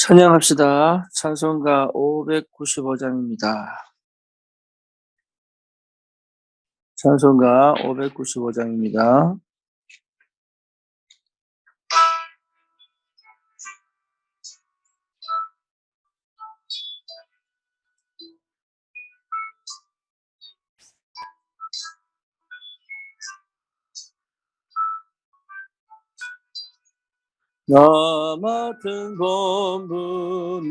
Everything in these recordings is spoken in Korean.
찬양합시다. 찬송가 595장입니다. 찬송가 595장입니다. 나 맡은 본분은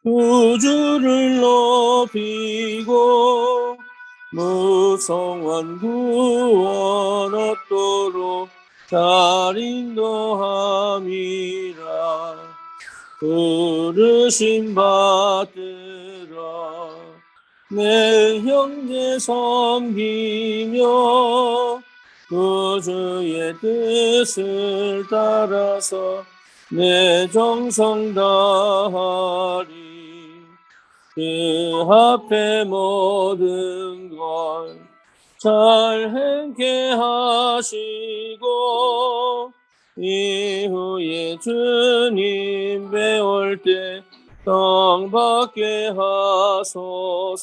우주를 높이고 무성한 구원 얻도록 잘 인도함이라. 부르심 받들어 내 형제 섬기며 구주의 뜻을 따라서 내 정성 다하리. 그 앞에 모든 걸 잘 행케 하시고 이후에 주님 배울 때 정 받게 하소서.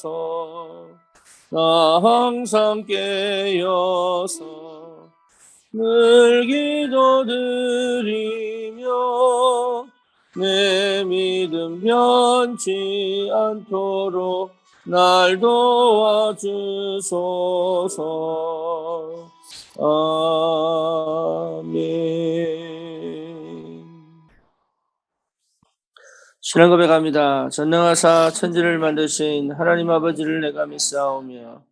나 항상 깨어서 늘 기도드리며 내 믿음 변치 않도록 날 도와주소서. 아멘. 신앙 고백합니다. 전능하사 천지를 만드신 하나님 아버지를 내가 믿사오며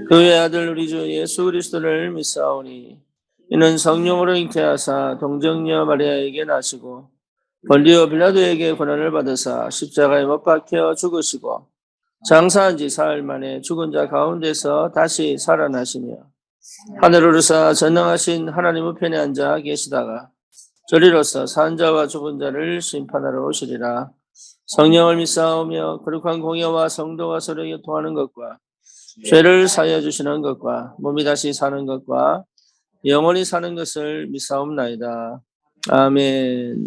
그의 아들 우리 주 예수 그리스도를 믿사오니 이는 성령으로 잉태하사 동정녀 마리아에게 나시고 본디오 빌라도에게 고난을 받으사 십자가에 못 박혀 죽으시고 장사한 지 사흘 만에 죽은 자 가운데서 다시 살아나시며 하늘을 오르사 전능하신 하나님 우편에 앉아 계시다가 저리로서 산 자와 죽은 자를 심판하러 오시리라. 성령을 믿사오며 거룩한 공예와 성도가 서로 교통하는 것과 죄를 사하여 주시는 것과 몸이 다시 사는 것과 영원히 사는 것을 믿사옵나이다. 아멘.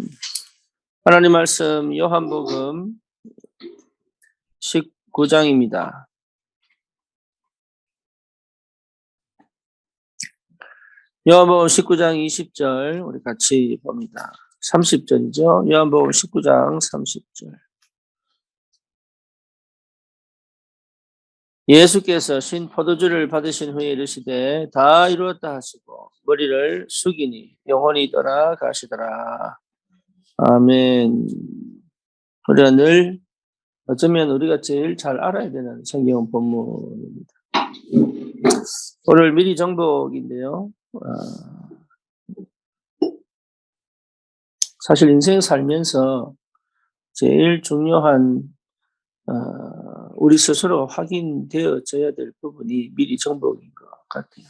하나님 말씀 요한복음 19장입니다. 요한복음 19장 20절 우리 같이 봅니다. 30절이죠. 요한복음 19장 30절. 예수께서 신 포도주를 받으신 후에 이르시되 다 이루었다 하시고 머리를 숙이니 영혼이 떠나가시더라. 아멘. 우리가 늘 어쩌면 우리가 제일 잘 알아야 되는 성경 본문입니다. 오늘 미리 정복인데요. 사실 인생 살면서 제일 중요한 우리 스스로 확인되어져야 될 부분이 미리 정복인 것 같아요.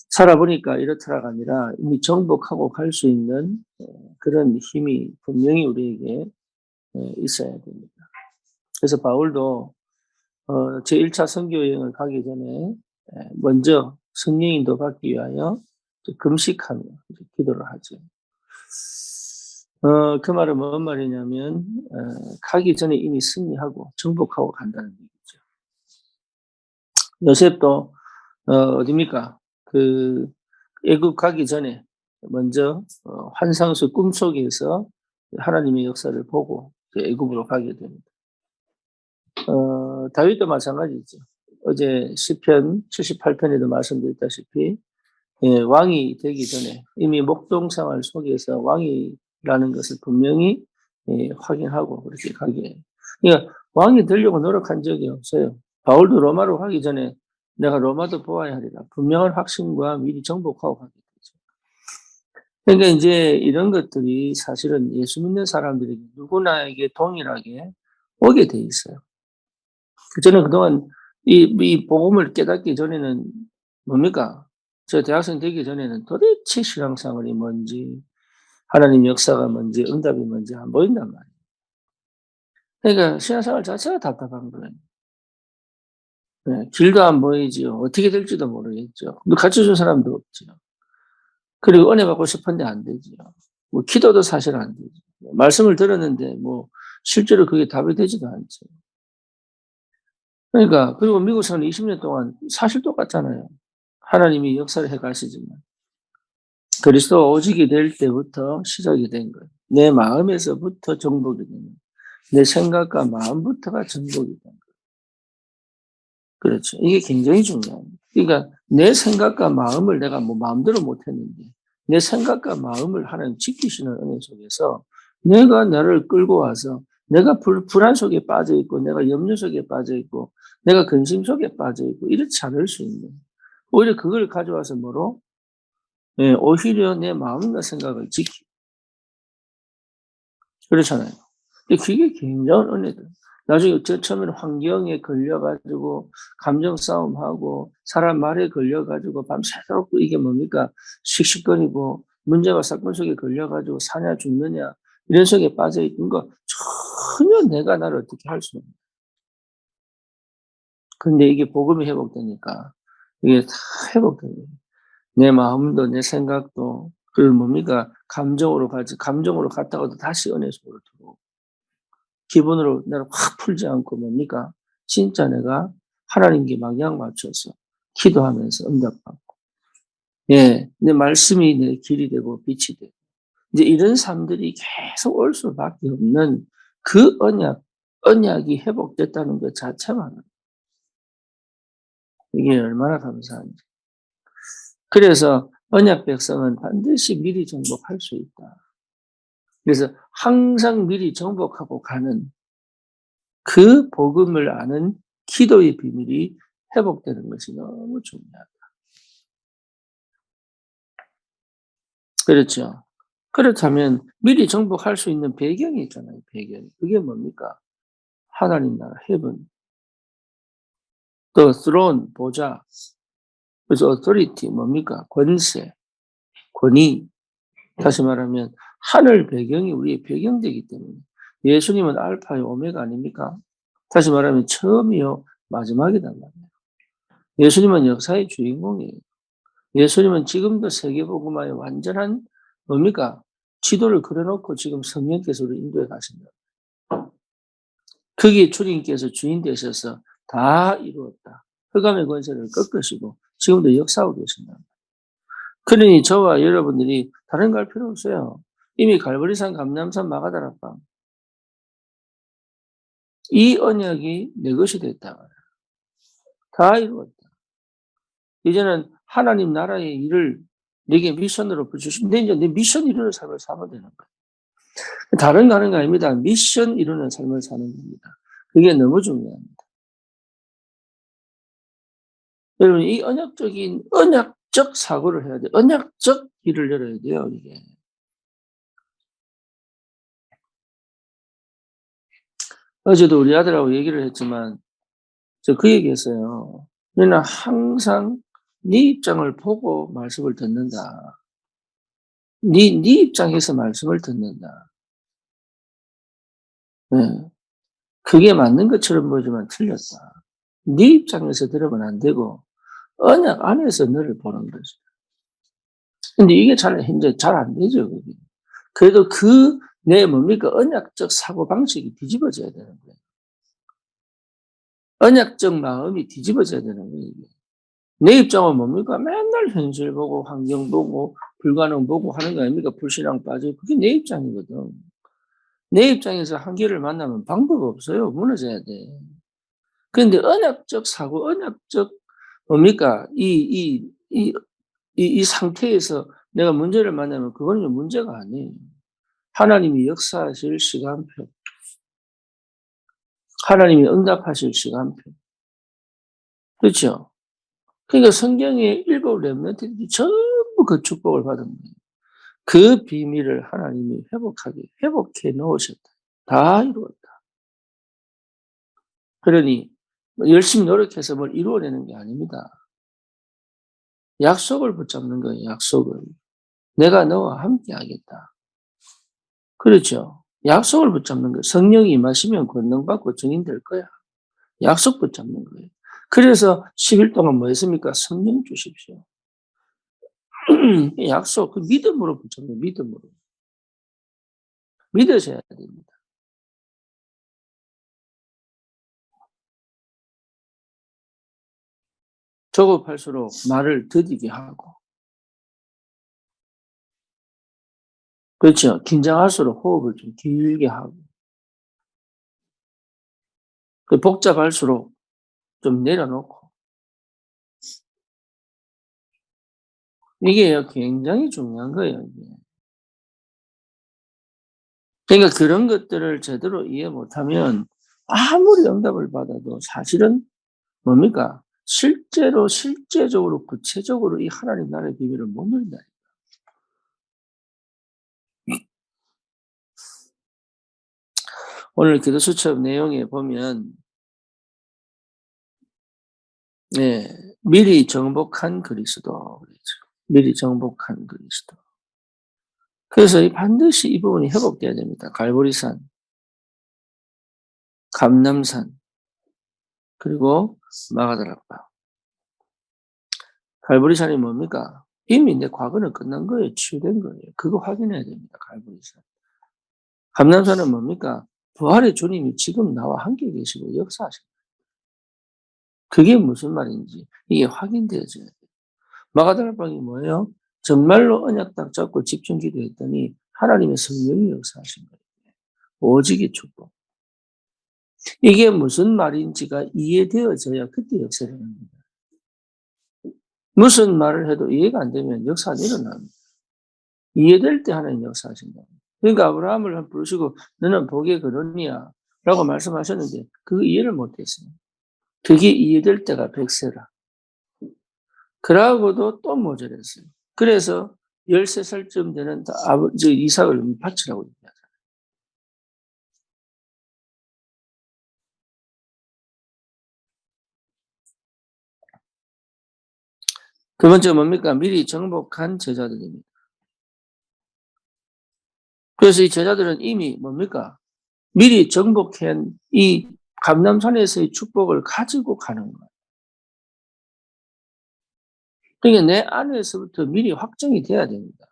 살아보니까 이렇더라가 아니라 이미 정복하고 갈 수 있는 그런 힘이 분명히 우리에게 있어야 됩니다. 그래서 바울도 제1차 선교여행을 가기 전에 먼저 성령인도 받기 위하여 금식하며 기도를 하죠. 그 말은 뭔 말이냐면 가기 전에 이미 승리하고 정복하고 간다는 얘기죠. 요셉도 어디입니까? 그 애굽 가기 전에 먼저 환상 속 꿈속에서 하나님의 역사를 보고 애굽으로 가게 됩니다. 다윗도 마찬가지죠. 어제 시편 78편에도 말씀드렸다시피 왕이 되기 전에 이미 목동 생활 속에서 왕이라는 것을 분명히 확인하고 그렇게 가게. 그러니까 왕이 되려고 노력한 적이 없어요. 바울도 로마로 가기 전에 내가 로마도 보아야 하리라. 분명한 확신과 미리 정복하고 가게 되죠. 그러니까 이제 이런 것들이 사실은 예수 믿는 사람들에게 누구나에게 동일하게 오게 돼 있어요. 저는 그동안 이 복음을 깨닫기 전에는 뭡니까? 저 대학생 되기 전에는 도대체 신앙생활이 뭔지, 하나님 역사가 뭔지, 응답이 뭔지 안 보인단 말이에요. 그러니까 신앙생활 자체가 답답한 거예요. 네, 길도 안 보이죠. 어떻게 될지도 모르겠죠. 가르쳐준 사람도 없죠. 그리고 은혜 받고 싶은데 안 되죠. 뭐 기도도 사실 안 되죠. 말씀을 들었는데 뭐 실제로 그게 답이 되지도 않죠. 그러니까 그리고 미국 생활 20년 동안 사실 똑같잖아요. 하나님이 역사를 해 가시지만 그리스도 오직이 될 때부터 시작이 된 거예요. 내 마음에서부터 정복이 되는 거예요. 내 생각과 마음부터가 정복이 된 거예요. 그렇죠. 이게 굉장히 중요합니다. 그러니까 내 생각과 마음을 내가 뭐 마음대로 못했는데 내 생각과 마음을 하나님 지키시는 은혜 속에서 내가 나를 끌고 와서 내가 불안 속에 빠져 있고 내가 염려 속에 빠져 있고 내가 근심 속에 빠져 있고 이렇지 않을 수 있는 오히려 그걸 가져와서 뭐로 예, 오히려 내 마음과 생각을 지키 그렇잖아요. 근데 그게 굉장한 은혜들. 나중에 처음에는 환경에 걸려가지고 감정 싸움하고 사람 말에 걸려가지고 밤새도록 이게 뭡니까 씩씩거리고 문제와 사건 속에 걸려가지고 사냐 죽느냐 이런 속에 빠져있는 거 전혀 내가 나를 어떻게 할 수 없는. 근데 이게 복음이 회복되니까 이게 다 회복돼요. 내 마음도 내 생각도 그 뭡니까 감정으로 가지 감정으로 갔다가도 다시 은혜 속으로 들어오고 기분으로 나를 확 풀지 않고 뭡니까 진짜 내가 하나님께 방향 맞춰서 기도하면서 응답받고 예, 내 말씀이 내 길이 되고 빛이 되고 이제 이런 삶들이 계속 올 수밖에 없는 그 언약이 회복됐다는 것 자체만 이게 얼마나 감사한지. 그래서 언약 백성은 반드시 미리 정복할 수 있다. 그래서 항상 미리 정복하고 가는 그 복음을 아는 기도의 비밀이 회복되는 것이 너무 중요하다. 그렇죠. 그렇다면 미리 정복할 수 있는 배경이 있잖아요. 배경이. 그게 뭡니까? 하나님 나라, heaven, the throne, 보좌, 그래서 authority 뭡니까? 권세, 권위. 다시 말하면 하늘 배경이 우리의 배경되기 때문에 예수님은 알파요 오메가 아닙니까? 다시 말하면 처음이요 마지막이단 말이에요. 예수님은 역사의 주인공이에요. 예수님은 지금도 세계복음화의 완전한 뭡니까? 지도를 그려놓고 지금 성령께서 우리를 인도해 가신다. 거기에 주님께서 주인 되셔서 다 이루었다. 흑암의 권세를 꺾으시고 지금도 역사하고 계신다. 그러니 저와 여러분들이 다른 거 할 필요 없어요. 이미 갈보리산, 감람산, 마가다락방 이 언약이 내 것이 됐다. 다 이루었다. 이제는 하나님 나라의 일을 내게 미션으로 주시면 이제 내 미션 이루는 삶을 살면 되는 거예요. 다른 거 하는 거 아닙니다. 미션 이루는 삶을 사는 겁니다. 그게 너무 중요합니다. 여러분, 이 언약적 사고를 해야 돼요. 언약적 길을 열어야 돼요, 이게. 어제도 우리 아들하고 얘기를 했지만, 저 그 얘기 했어요. 너는 항상 네 입장을 보고 말씀을 듣는다. 네 입장에서 말씀을 듣는다. 네. 그게 맞는 것처럼 보이지만 틀렸다. 네 입장에서 들으면 안 되고, 언약 안에서 너를 보는 거지. 근데 이게 현재 잘 안 되죠, 그게. 그래도 내 뭡니까? 언약적 사고방식이 뒤집어져야 되는 거예요. 언약적 마음이 뒤집어져야 되는 거예요, 이게. 내 입장은 뭡니까? 맨날 현실 보고, 환경 보고, 불가능 보고 하는 거 아닙니까? 불신앙 빠지고. 그게 내 입장이거든. 내 입장에서 한계를 만나면 방법 없어요. 무너져야 돼. 그런데 언약적 사고, 언약적 뭡니까? 이 상태에서 내가 문제를 만나면 그거는 문제가 아니에요. 하나님이 역사하실 시간표, 하나님이 응답하실 시간표. 그렇죠? 그러니까 성경의 일곱 렘넌트들이 전부 그 축복을 받은 거예요. 그 비밀을 하나님이 회복해 놓으셨다. 다 이루었다. 그러니 열심히 노력해서 뭘 이루어내는 게 아닙니다. 약속을 붙잡는 거예요. 약속을. 내가 너와 함께 하겠다. 그렇죠? 약속을 붙잡는 거예요. 성령이 임하시면 권능받고 증인될 거야. 약속 붙잡는 거예요. 그래서 10일 동안 뭐 했습니까? 성령 주십시오. 약속, 그 믿음으로 붙잡는 믿음으로. 믿으셔야 됩니다. 조급할수록 말을 더디게 하고, 그렇죠. 긴장할수록 호흡을 좀 길게 하고, 복잡할수록 좀 내려놓고. 이게 굉장히 중요한 거예요, 이게. 그러니까 그런 것들을 제대로 이해 못하면 아무리 응답을 받아도 사실은 뭡니까? 실제적으로, 구체적으로 이 하나님 나라의 비밀을 못 누린다. 오늘 기도 수첩 내용에 보면, 네, 미리 정복한 그리스도. 미리 정복한 그리스도. 그래서 반드시 이 부분이 회복돼야 됩니다. 갈보리산, 감람산, 그리고 마가다락방. 갈보리산이 뭡니까? 이미 내 과거는 끝난 거예요. 치유된 거예요. 그거 확인해야 됩니다. 갈보리산. 감람산은 뭡니까? 부활의 주님이 지금 나와 함께 계시고 역사하십니다. 그게 무슨 말인지 이게 확인되어져야 돼요. 마가다락방이 뭐예요? 정말로 언약 딱 잡고 집중 기도했더니 하나님의 성령이 역사하신 거예요. 오직의 축복. 이게 무슨 말인지가 이해되어져야 그때 역사를 합니다. 무슨 말을 해도 이해가 안 되면 역사가 일어납니다. 이해될 때 하나님 역사하신다. 그러니까 아브라함을 부르시고 너는 복의 근원이야 라고 말씀하셨는데 그거 이해를 못했어요. 그게 이해될 때가 100세라. 그러고도 또 모자랐어요. 그래서 13살쯤 되는 아버지 이삭을 바치라고 얘기하잖아요. 두 번째 뭡니까? 미리 정복한 제자들입니다. 그래서 이 제자들은 이미 뭡니까? 미리 정복한 이 감람산에서의 축복을 가지고 가는 거예요. 그러니까 내 안에서부터 미리 확정이 돼야 됩니다.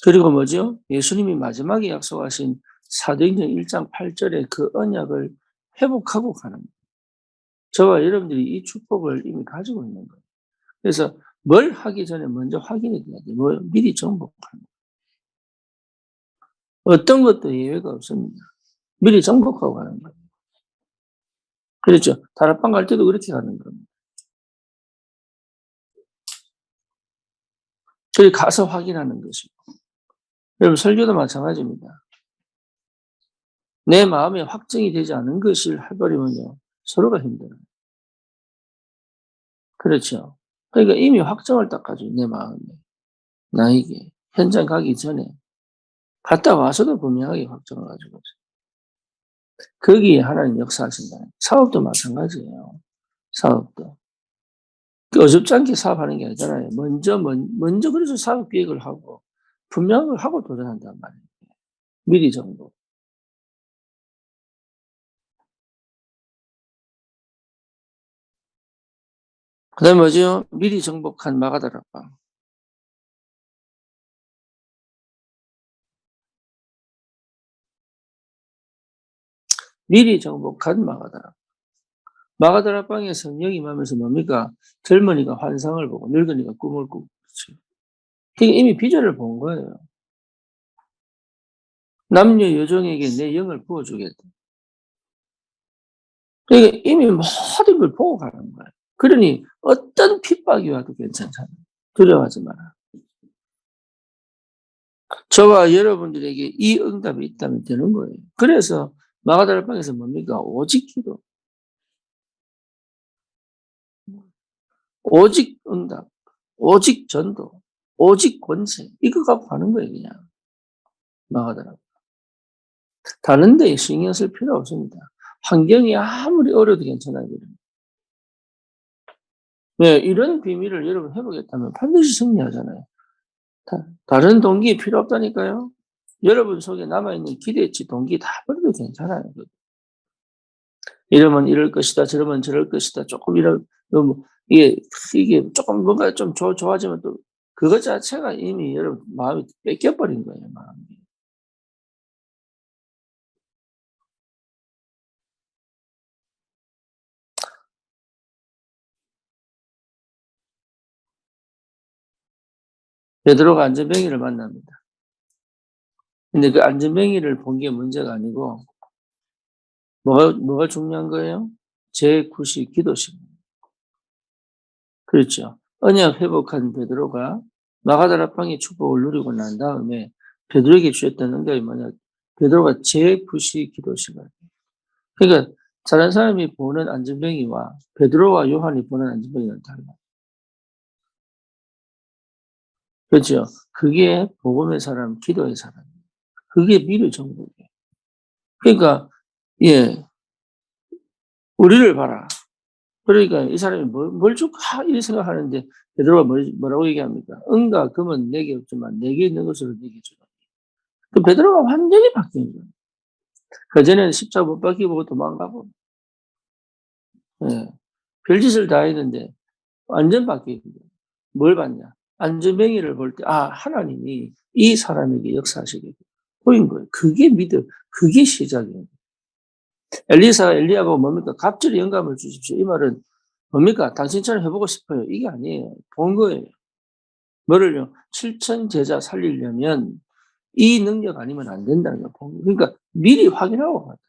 그리고 뭐죠? 예수님이 마지막에 약속하신 사도행전 1장 8절에 그 언약을 회복하고 가는 거예요. 저와 여러분들이 이 축복을 이미 가지고 있는 거예요. 그래서 뭘 하기 전에 먼저 확인이 돼야 돼요. 뭐 미리 정복하는 거예요. 어떤 것도 예외가 없습니다. 미리 정복하고 가는 거예요. 그렇죠. 다락방 갈 때도 그렇게 가는 겁니다. 그리고 가서 확인하는 것이고. 여러분 설교도 마찬가지입니다. 내 마음에 확정이 되지 않은 것을 해버리면요. 서로가 힘들어요. 그렇죠. 그러니까 이미 확정을 딱 가지고 내 마음에. 나에게. 현장 가기 전에. 갔다 와서도 분명하게 확정을 가지고 있어요. 거기에 하나님 역사하신다는. 사업도 마찬가지예요. 사업도. 어줍지 않게 사업하는 게 아니잖아요. 먼저 그래서 사업 계획을 하고, 분명한 걸 하고 도전한단 말이에요. 미리 정도. 그 다음에 뭐죠? 미리 정복한 마가다락방. 미리 정복한 마가다락. 마가다락방에 성령이 임하면서 뭡니까? 젊은이가 환상을 보고 늙은이가 꿈을 꾸고 그렇죠. 그러니까 이미 비전을 본 거예요. 남녀 여종에게 내 영을 부어주겠다. 그러니까 이미 모든 걸 보고 가는 거예요. 그러니 어떤 핍박이 와도 괜찮잖아요. 두려워하지 마라. 저와 여러분들에게 이 응답이 있다면 되는 거예요. 그래서 마가다락방에서 뭡니까? 오직 기도. 오직 응답. 오직 전도. 오직 권세. 이거 갖고 가는 거예요, 그냥. 마가다락. 다른 데에 신경 쓸 필요 없습니다. 환경이 아무리 어려도 괜찮아요. 네, 이런 비밀을 여러분 해보겠다면 반드시 승리하잖아요. 다른 동기 필요 없다니까요. 여러분 속에 남아있는 기대치, 동기 다 버려도 괜찮아요. 이러면 이럴 것이다, 저러면 저럴 것이다, 조금 이게 조금 뭔가 좀 좋아지면 또 그것 자체가 이미 여러분 마음이 뺏겨버린 거예요, 마음이. 베드로가 안전뱅이를 만납니다. 근데 그 안전뱅이를 본 게 문제가 아니고 뭐가 중요한 거예요? 제9시 기도식. 그렇죠. 언약 회복한 베드로가 마가다라방의 축복을 누리고 난 다음에 베드로에게 주셨던 응답이 뭐냐? 베드로가 제9시 기도식을. 그러니까 다른 사람이 보는 안전뱅이와 베드로와 요한이 보는 안전뱅이는 달라요. 그렇죠. 그게 복음의 사람, 기도의 사람. 그게 미래 정복이에요. 그러니까 예, 우리를 봐라. 그러니까 이 사람이 뭘 줄까 이 생각하는데 베드로가 뭐라고 얘기합니까? 은과 금은 내게 없지만 내게 있는 것으로 내게 주라. 그 베드로가 완전히 바뀐 거예요. 그전에는 십자가 못 박히고 도망가고 예, 별짓을 다 했는데 완전 바뀌고 뭘 봤냐? 안전뱅이를 볼 때 하나님이 이 사람에게 역사하시게 보인 거예요. 그게 믿음, 그게 시작이에요. 엘리야가 뭡니까? 갑절에 영감을 주십시오. 이 말은 뭡니까? 당신처럼 해보고 싶어요. 이게 아니에요. 본 거예요. 뭐를요? 7천 제자 살리려면 이 능력 아니면 안 된다는 거. 그러니까 미리 확인하고 갔다.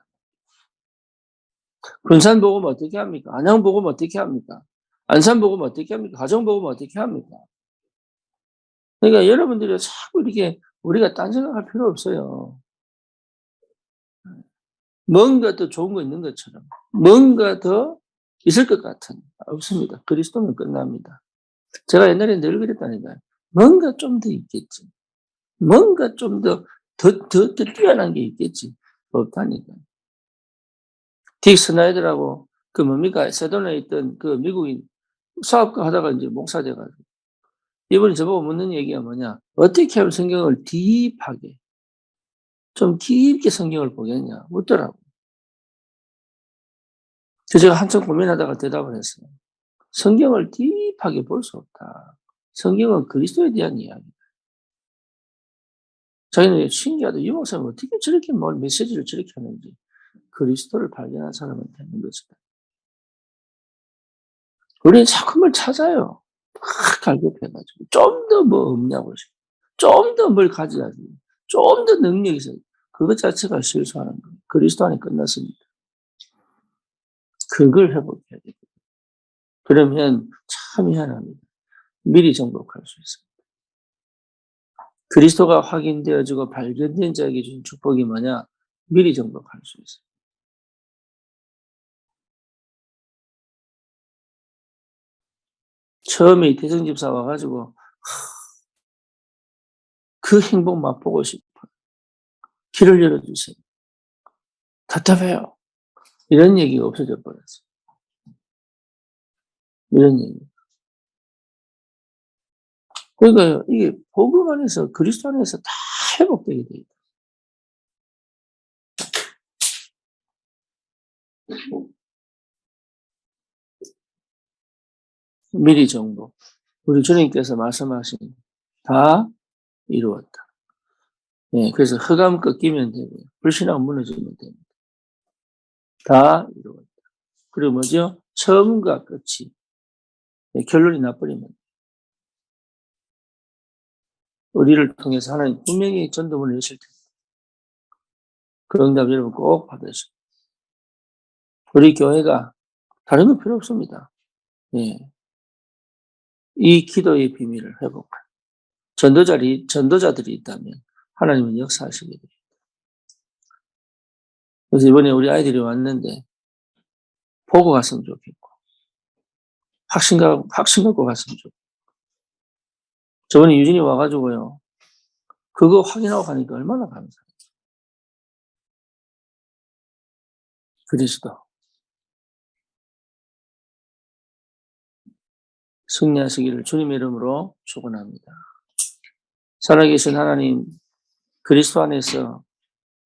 군산 보고면 어떻게 합니까? 안양 보고면 어떻게 합니까? 안산 보고면 어떻게 합니까? 가정 보고면 어떻게 합니까? 그러니까 여러분들이 자꾸 이렇게 우리가 딴 생각할 필요 없어요. 뭔가 더 좋은 거 있는 것처럼 뭔가 더 있을 것 같은 없습니다. 그리스도는 끝납니다. 제가 옛날에 늘 그랬다니까요. 뭔가 좀 더 있겠지. 뭔가 좀 더 뛰어난 게 있겠지. 없다니까. 딕 스나이더라고 그 뭡니까? 세도나에 있던 그 미국인 사업가 하다가 이제 목사 돼가지고 이분이 저보고 묻는 얘기가 뭐냐? 어떻게 하면 성경을 딥하게 좀 깊게 성경을 보겠냐? 묻더라고. 그래서 제가 한참 고민하다가 대답을 했어요. 성경을 딥하게 볼 수 없다. 성경은 그리스도에 대한 이야기. 자기는 신기하다. 이 목사님 어떻게 저렇게 뭘 메시지를 저렇게 하는지. 그리스도를 발견한 사람은 되는 것이다. 우리는 자꾸 뭘 찾아요. 막 갈급해가지고. 좀 더 뭐 없냐고. 좀 더 뭘 가져야지. 좀 더 능력이 있어요. 그것 자체가 실수하는 거예요. 그리스도 안에 끝났습니다. 그걸 회복해야 돼요. 그러면 참 희한합니다. 미리 정복할 수 있어요. 그리스도가 확인되어지고 발견된 자에게 준 축복이 뭐냐? 미리 정복할 수 있어요. 처음에 이태성 집사 와가지고 그 행복 맛보고 싶어. 길을 열어주세요. 답답해요. 이런 얘기가 없어져 버렸어요. 이런 얘기. 그러니까 이게 복음 안에서 그리스도 안에서 다 회복되게 돼 있다. 미리 정복. 우리 주님께서 말씀하신 다 이루었다. 예, 그래서 흑암 꺾이면 되고요. 불신앙 무너지면 됩니다. 다 이루었다. 그리고 뭐죠? 처음과 끝이 예, 결론이 나버리면 우리를 통해서 하나님 분명히 전도문을 여실 텐데 그 응답 여러분 꼭 받으시고 우리 교회가 다른 건 필요 없습니다. 예, 이 기도의 비밀을 회복할 전도자들이 있다면 하나님은 역사하시게 돼요. 그래서 이번에 우리 아이들이 왔는데 보고 갔으면 좋겠고 확신 갖고 갔으면 좋겠고 저번에 유진이 와가지고요 그거 확인하고 가니까 얼마나 감사해요. 그리스도 승리하시기를 주님의 이름으로 축원합니다. 살아계신 하나님 그리스도 안에서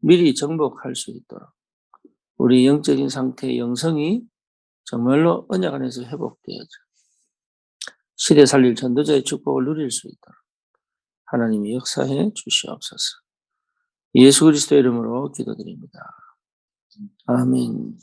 미리 정복할 수 있도록 우리 영적인 상태의 영성이 정말로 언약 안에서 회복되어져 시대 살릴 전도자의 축복을 누릴 수 있도록 하나님이 역사해 주시옵소서. 예수 그리스도의 이름으로 기도드립니다. 아멘.